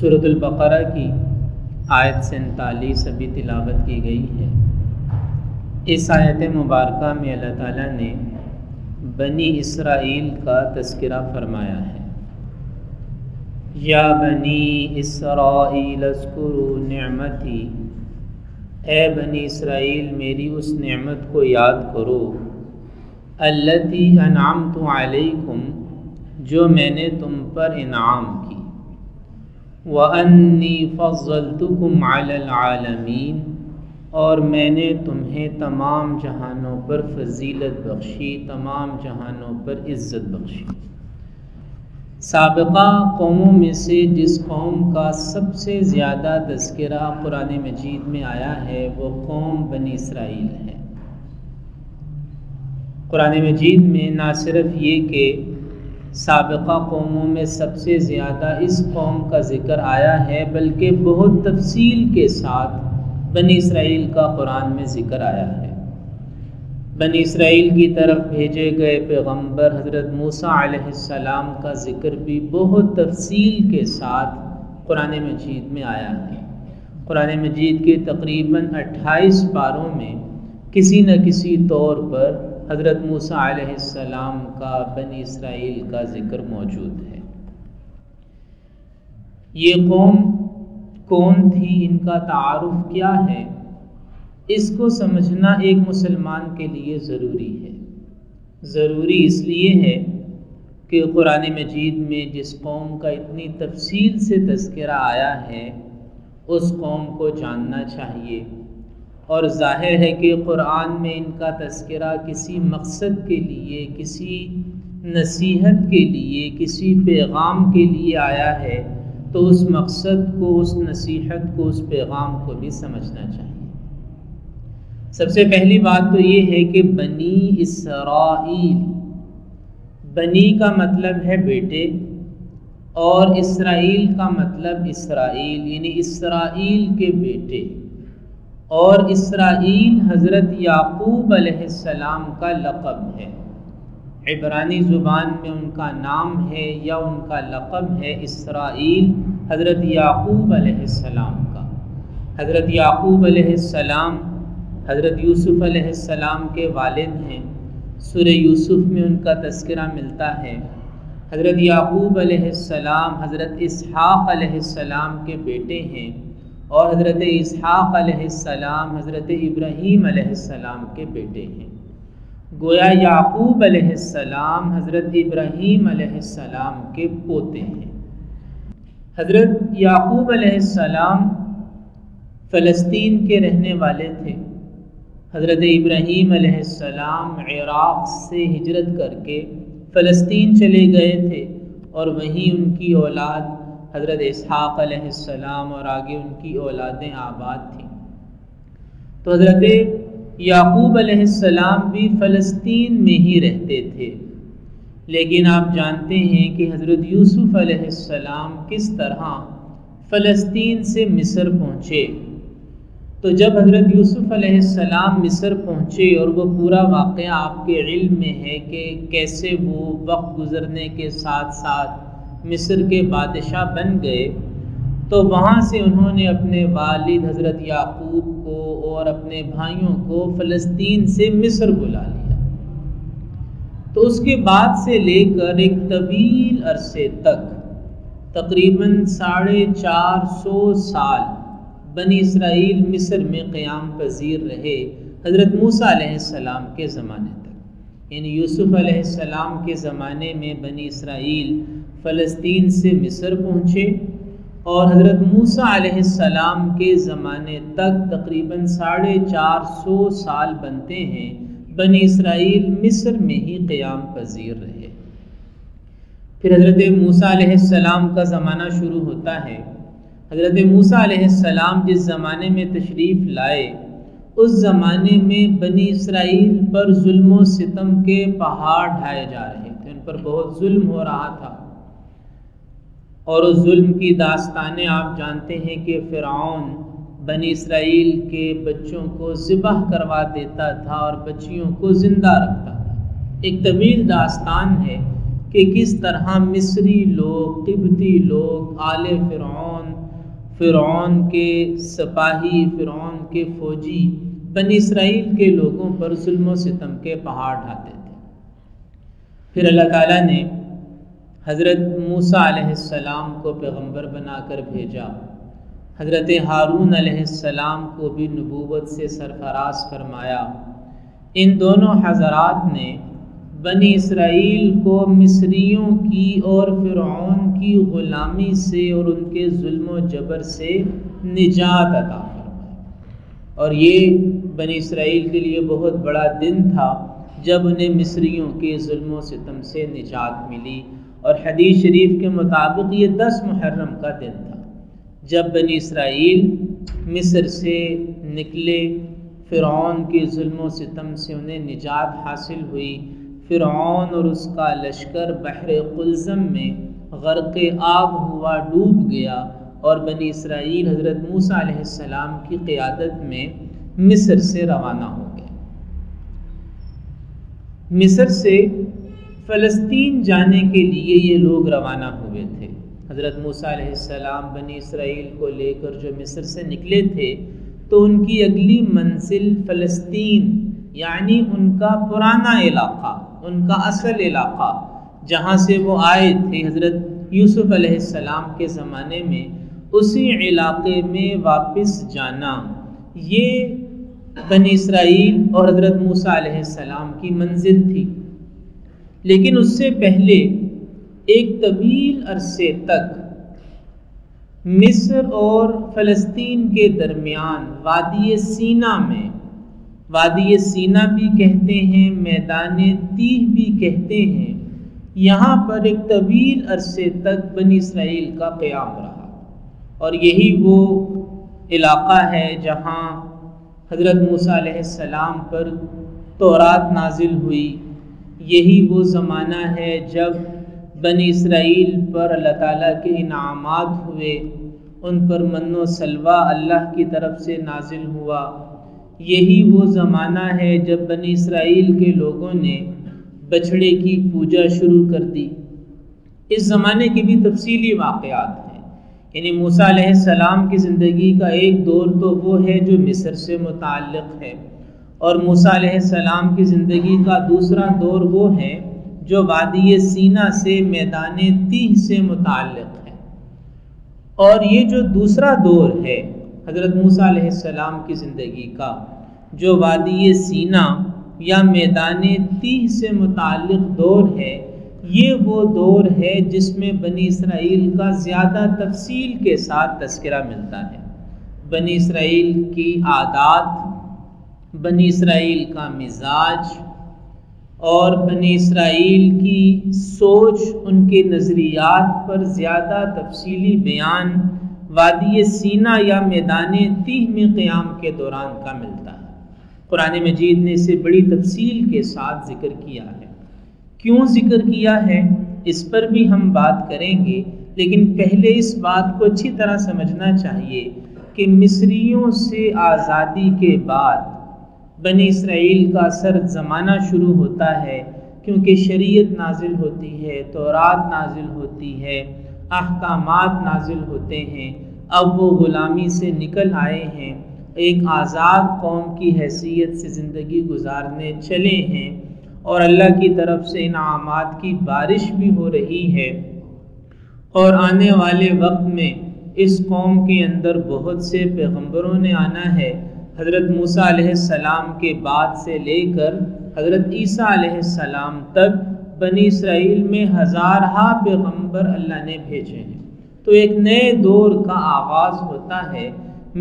سورۃ البقرہ کی آیت 47 ابھی تلاوت کی گئی ہے۔ اس آیت مبارکہ میں اللہ تعالیٰ نے بنی اسرائیل کا تذکرہ فرمایا ہے۔ یا بنی اسرائیل اذکروا نعمتی، اے بنی اسرائیل میری اس نعمت کو یاد کرو، التی انعمت علیکم، جو میں نے تم پر انعام کی، وانی فضلتکم علی العالمین، اور میں نے تمہیں تمام جہانوں پر فضیلت بخشی، تمام جہانوں پر عزت بخشی۔ سابقہ قوموں میں سے جس قوم کا سب سے زیادہ تذکرہ قرآن مجید میں آیا ہے وہ قوم بنی اسرائیل ہے۔ قرآن مجید میں نہ صرف یہ کہ سابقہ قوموں میں سب سے زیادہ اس قوم کا ذکر آیا ہے، بلکہ بہت تفصیل کے ساتھ بنی اسرائیل کا قرآن میں ذکر آیا ہے۔ بنی اسرائیل کی طرف بھیجے گئے پیغمبر حضرت موسیٰ علیہ السلام کا ذکر بھی بہت تفصیل کے ساتھ قرآن مجید میں آیا ہے۔ قرآن مجید کے تقریباً 28 پاروں میں کسی نہ کسی طور پر حضرت موسیٰ علیہ السلام کا بنی اسرائیل کا ذکر موجود ہے۔ یہ قوم کون تھی، ان کا تعارف کیا ہے، اس کو سمجھنا ایک مسلمان کے لیے ضروری ہے۔ ضروری اس لیے ہے کہ قرآن مجید میں جس قوم کا اتنی تفصیل سے تذکرہ آیا ہے اس قوم کو جاننا چاہیے، اور ظاہر ہے کہ قرآن میں ان کا تذکرہ کسی مقصد کے لیے، کسی نصیحت کے لیے، کسی پیغام کے لیے آیا ہے، تو اس مقصد کو، اس نصیحت کو، اس پیغام کو بھی سمجھنا چاہیے۔ سب سے پہلی بات تو یہ ہے کہ بنی اسرائیل، بنی کا مطلب ہے بیٹے، اور اسرائیل کا مطلب اسرائیل، یعنی اسرائیل کے بیٹے، اور اسرائیل حضرت یعقوب علیہ السلام کا لقب ہے۔ عبرانی زبان میں ان کا نام ہے یا ان کا لقب ہے اسرائیل، حضرت یعقوب علیہ السلام کا۔ حضرت یعقوب علیہ السلام حضرت یوسف علیہ السلام کے والد ہیں۔ سورہ یوسف میں ان کا تذکرہ ملتا ہے۔ حضرت یعقوب علیہ السلام حضرت اسحاق علیہ السلام کے بیٹے ہیں، اور حضرت اسحاق علیہ السلام حضرت ابراہیم علیہ السلام کے بیٹے ہیں۔ گویا یعقوب علیہ السلام حضرت ابراہیم علیہ السلام کے پوتے ہیں۔ حضرت یعقوب علیہ السلام فلسطین کے رہنے والے تھے۔ حضرت ابراہیم علیہ السلام عراق سے ہجرت کر کے فلسطین چلے گئے تھے، اور وہیں ان کی اولاد حضرت اسحاق علیہ السلام اور آگے ان کی اولادیں آباد تھیں۔ تو حضرت یعقوب علیہ السلام بھی فلسطین میں ہی رہتے تھے، لیکن آپ جانتے ہیں کہ حضرت یوسف علیہ السلام کس طرح فلسطین سے مصر پہنچے۔ تو جب حضرت یوسف علیہ السلام مصر پہنچے، اور وہ پورا واقعہ آپ کے علم میں ہے کہ کیسے وہ وقت گزرنے کے ساتھ ساتھ مصر کے بادشاہ بن گئے، تو وہاں سے انہوں نے اپنے والد حضرت یعقوب کو اور اپنے بھائیوں کو فلسطین سے مصر بلا لیا۔ تو اس کے بعد سے لے کر ایک طویل عرصے تک، تقریباً 450 سال بنی اسرائیل مصر میں قیام پذیر رہے، حضرت موسیٰ علیہ السلام کے زمانے تک۔ یعنی یوسف علیہ السلام کے زمانے میں بنی اسرائیل فلسطین سے مصر پہنچے، اور حضرت موسیٰ علیہ السلام کے زمانے تک تقریباً 450 سال بنتے ہیں بنی اسرائیل مصر میں ہی قیام پذیر رہے۔ پھر حضرت موسیٰ علیہ السلام کا زمانہ شروع ہوتا ہے۔ حضرت موسیٰ علیہ السلام جس زمانے میں تشریف لائے، اس زمانے میں بنی اسرائیل پر ظلم و ستم کے پہاڑ ڈھائے جا رہے تھے، ان پر بہت ظلم ہو رہا تھا، اور اس ظلم کی داستانیں آپ جانتے ہیں کہ فرعون بنی اسرائیل کے بچوں کو ذبح کروا دیتا تھا اور بچیوں کو زندہ رکھتا تھا۔ ایک طویل داستان ہے کہ کس طرح مصری لوگ، قبطی لوگ، آل فرعون کے سپاہی، فرعون کے فوجی بنی اسرائیل کے لوگوں پر ظلم و ستم کے پہاڑ ڈھاتے تھے۔ پھر اللہ تعالیٰ نے حضرت موسیٰ علیہ السلام کو پیغمبر بنا کر بھیجا، حضرت ہارون علیہ السلام کو بھی نبوت سے سرفراز فرمایا۔ ان دونوں حضرات نے بنی اسرائیل کو مصریوں کی اور فرعون کی غلامی سے اور ان کے ظلم و جبر سے نجات عطا فرمائی، اور یہ بنی اسرائیل کے لیے بہت بڑا دن تھا جب انہیں مصریوں کے ظلم و ستم سے نجات ملی۔ اور حدیث شریف کے مطابق یہ 10 محرم کا دن تھا جب بنی اسرائیل مصر سے نکلے، فرعون کے ظلم و ستم سے انہیں نجات حاصل ہوئی۔ فرعون اور اس کا لشکر بحر قلزم میں غرق آب ہوا، ڈوب گیا، اور بنی اسرائیل حضرت موسیٰ علیہ السلام کی قیادت میں مصر سے روانہ ہو گئے۔ مصر سے فلسطین جانے کے لیے یہ لوگ روانہ ہوئے تھے۔ حضرت موسیٰ علیہ السلام بنی اسرائیل کو لے کر جو مصر سے نکلے تھے تو ان کی اگلی منزل فلسطین، یعنی ان کا پرانا علاقہ، ان کا اصل علاقہ جہاں سے وہ آئے تھے حضرت یوسف علیہ السلام کے زمانے میں، اسی علاقے میں واپس جانا، یہ بنی اسرائیل اور حضرت موسیٰ علیہ السلام کی منزل تھی۔ لیکن اس سے پہلے ایک طویل عرصے تک مصر اور فلسطین کے درمیان وادی سینا میں، وادی سینا بھی کہتے ہیں، میدان تیہ بھی کہتے ہیں، یہاں پر ایک طویل عرصے تک بنی اسرائیل کا قیام رہا، اور یہی وہ علاقہ ہے جہاں حضرت موسیٰ علیہ السلام پر تورات نازل ہوئی۔ یہی وہ زمانہ ہے جب بنی اسرائیل پر اللہ تعالیٰ کے انعامات ہوئے، ان پر من و سلوہ اللہ کی طرف سے نازل ہوا۔ یہی وہ زمانہ ہے جب بنی اسرائیل کے لوگوں نے بچھڑے کی پوجا شروع کر دی۔ اس زمانے کے بھی تفصیلی واقعات ہیں، یعنی موسیٰ علیہ السلام کی زندگی کا ایک دور تو وہ ہے جو مصر سے متعلق ہے، اور موسیٰ علیہ السلام کی زندگی کا دوسرا دور وہ ہے جو وادی سینا سے میدان تیہ سے متعلق ہے۔ اور یہ جو دوسرا دور ہے حضرت موسیٰ علیہ السلام کی زندگی کا، جو وادی سینا یا میدان تیہ سے متعلق دور ہے، یہ وہ دور ہے جس میں بنی اسرائیل کا زیادہ تفصیل کے ساتھ تذکرہ ملتا ہے۔ بنی اسرائیل کی عادات، بنی اسرائیل کا مزاج اور بنی اسرائیل کی سوچ، ان کے نظریات پر زیادہ تفصیلی بیان وادی سینا یا میدان تیہ میں قیام کے دوران کا ملتا ہے۔ قرآن مجید نے اسے بڑی تفصیل کے ساتھ ذکر کیا ہے۔ کیوں ذکر کیا ہے اس پر بھی ہم بات کریں گے، لیکن پہلے اس بات کو اچھی طرح سمجھنا چاہیے کہ مصریوں سے آزادی کے بعد بنی اسرائیل کا سرد زمانہ شروع ہوتا ہے، کیونکہ شریعت نازل ہوتی ہے، تورات نازل ہوتی ہے، احکامات نازل ہوتے ہیں۔ اب وہ غلامی سے نکل آئے ہیں، ایک آزاد قوم کی حیثیت سے زندگی گزارنے چلے ہیں، اور اللہ کی طرف سے انعامات کی بارش بھی ہو رہی ہے، اور آنے والے وقت میں اس قوم کے اندر بہت سے پیغمبروں نے آنا ہے۔ حضرت موسیٰ علیہ السلام کے بعد سے لے کر حضرت عیسیٰ علیہ السلام تک بنی اسرائیل میں ہزارہا پیغمبر اللہ نے بھیجے ہیں۔ تو ایک نئے دور کا آغاز ہوتا ہے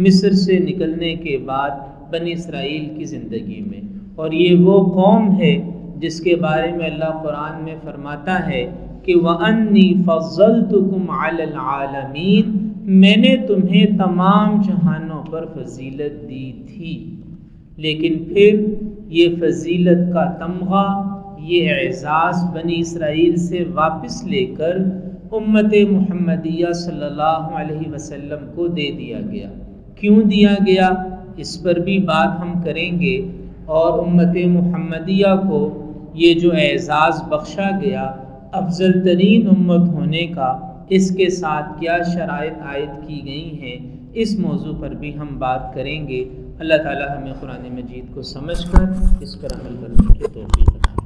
مصر سے نکلنے کے بعد بنی اسرائیل کی زندگی میں، اور یہ وہ قوم ہے جس کے بارے میں اللہ قرآن میں فرماتا ہے کہ وَأَنِّي فَضَّلْتُكُمْ عَلَى الْعَالَمِينَ، میں نے تمہیں تمام جہانوں پر فضیلت دی تھی۔ لیکن پھر یہ فضیلت کا تمغہ، یہ اعزاز بنی اسرائیل سے واپس لے کر امت محمدیہ صلی اللہ علیہ وسلم کو دے دیا گیا۔ کیوں دیا گیا اس پر بھی بات ہم کریں گے، اور امت محمدیہ کو یہ جو اعزاز بخشا گیا افضل ترین امت ہونے کا اس کے ساتھ کیا شرائط عائد کی گئی ہیں، اس موضوع پر بھی ہم بات کریں گے۔ اللہ تعالی ہمیں قرآن مجید کو سمجھ کر اس پر عمل کرنے کی توفیق عطا فرمائے۔